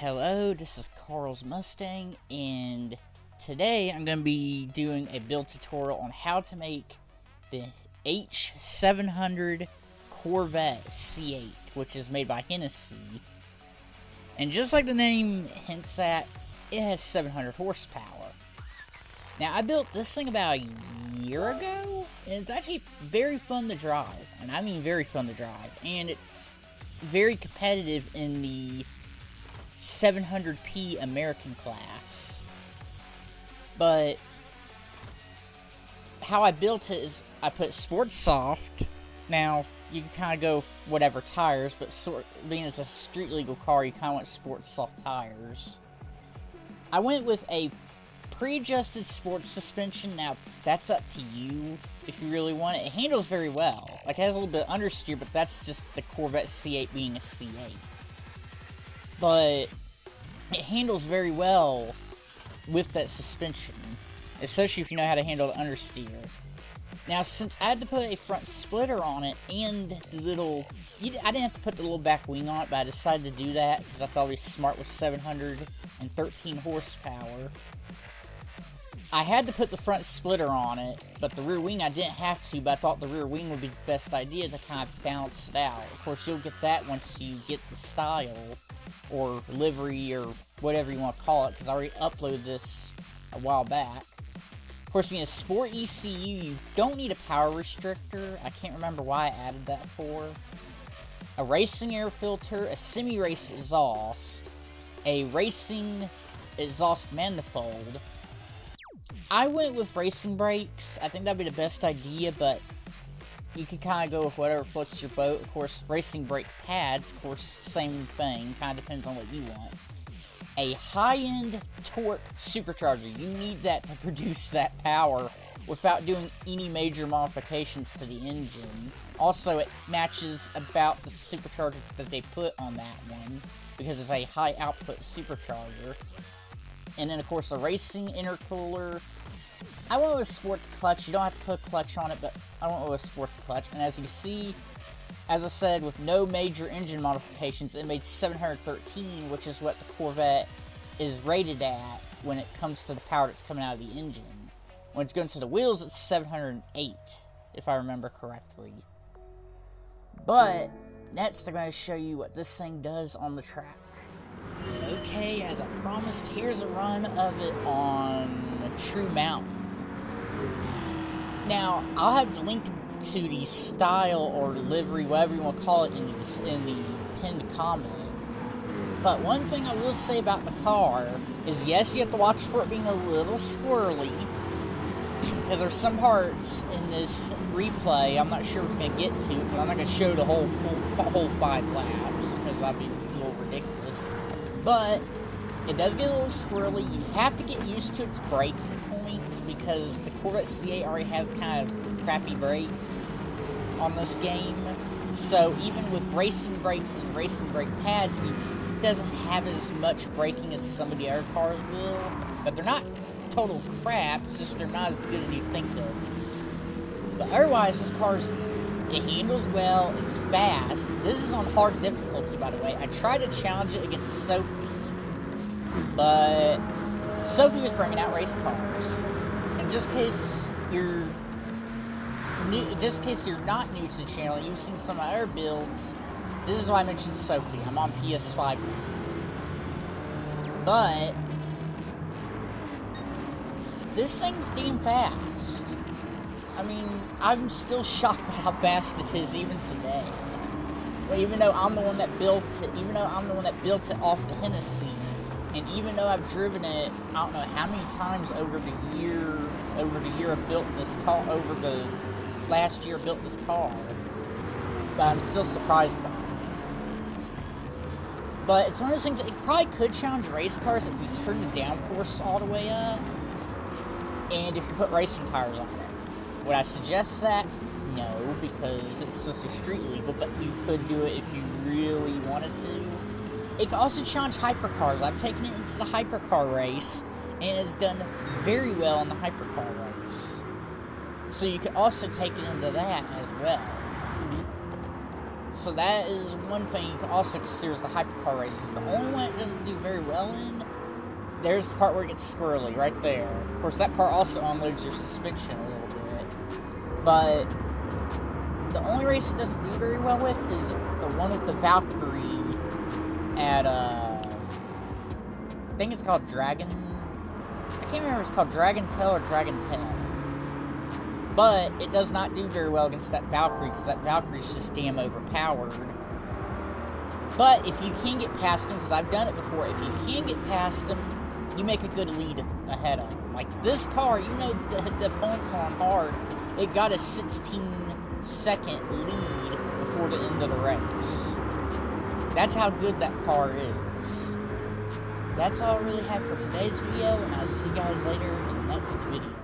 Hello, this is Carl's Mustang, and today I'm going to be doing a build tutorial on how to make the H700 Corvette C8, which is made by Hennessy. And just like the name hints at, it has 700 horsepower. Now, I built this thing about a year ago, and it's actually very fun to drive, and I mean very fun to drive, and it's very competitive in the 700p American class. But how I built it is I put Sports Soft. Now you can kind of go whatever tires, but being it's a street legal car, you kind of want Sports Soft tires. I went with a pre-adjusted sports suspension. Now that's up to you if you really want it. It handles very well. Like, it has a little bit of understeer, but that's just the Corvette C8 being a C8. But it handles very well with that suspension, especially if you know how to handle the understeer. Now, since I had to put a front splitter on it and the little... I didn't have to put the little back wing on it, but I decided to do that because I thought it was smart with 713 horsepower. I had to put the front splitter on it, but the rear wing I didn't have to, but I thought the rear wing would be the best idea to kind of balance it out. Of course, you'll get that once you get the style, or livery, or whatever you want to call it, because I already uploaded this a while back. Of course, you need a Sport ECU. You don't need a power restrictor. I can't remember why I added that for. A racing air filter, a semi-race exhaust, a racing exhaust manifold. I went with racing brakes. I think that'd be the best idea, but you can kind of go with whatever floats your boat. Of course, racing brake pads, of course, same thing. Kind of depends on what you want. A high-end torque supercharger. You need that to produce that power without doing any major modifications to the engine. Also, it matches about the supercharger that they put on that one, because it's a high-output supercharger. And then, of course, a racing intercooler. I went with a sports clutch. You don't have to put a clutch on it, but I went with a sports clutch. And as you can see, as I said, with no major engine modifications, it made 713, which is what the Corvette is rated at when it comes to the power that's coming out of the engine. When it's going to the wheels, it's 708, if I remember correctly. But next, I'm going to show you what this thing does on the track. Okay, as I promised, here's a run of it on True Mountain. Now, I'll have the link to the style or livery, whatever you want to call it, in the pinned comment. But one thing I will say about the car is, yes, you have to watch for it being a little squirrely, because there's some parts in this replay I'm not sure what's going to get to, but I'm not going to show the whole 5 laps, because that'd be a little ridiculous. But it does get a little squirrely. You have to get used to its braking points, because the Corvette C8 already has kind of crappy brakes on this game. So even with racing brakes and racing brake pads, it doesn't have as much braking as some of the other cars will. But they're not total crap, it's just they're not as good as you think they'll be. But otherwise, this car's... it handles well, it's fast. This is on hard difficulty, by the way. I tried to challenge it against Sophie, but Sophie was bringing out race cars. And just in case you're not new to the channel, you've seen some of my other builds, this is why I mentioned Sophie. I'm on PS5. But this thing's damn fast. I mean, I'm still shocked by how fast it is even today. Well, even though I'm the one that built it off the Hennessy, and even though I've driven it, I don't know how many times over the year I built this car, over the last year I built this car, but I'm still surprised by it. But it's one of those things that it probably could challenge race cars if you turn the downforce all the way up, and if you put racing tires on it. Would I suggest that? No, because it's just a street legal, but you could do it if you really wanted to. It can also challenge hypercars. I've taken it into the hypercar race, and it's done very well in the hypercar race. So you can also take it into that as well. So that is one thing you can also consider as the hypercar races. The only one it doesn't do very well in, there's the part where it gets squirrely, right there. Of course, that part also unloads your suspension a little bit. But the only race it doesn't do very well with is the one with the Valkyrie at, I think it's called Dragon... I can't remember if it's called Dragon Tail or Dragon Tail. But it does not do very well against that Valkyrie, because that Valkyrie is just damn overpowered. But if you can get past him, because I've done it before, if you can get past him, you make a good lead ahead of him. Like this car, you know the opponent's on hard. It got a 16-second lead before the end of the race. That's how good that car is. That's all I really have for today's video, and I'll see you guys later in the next video.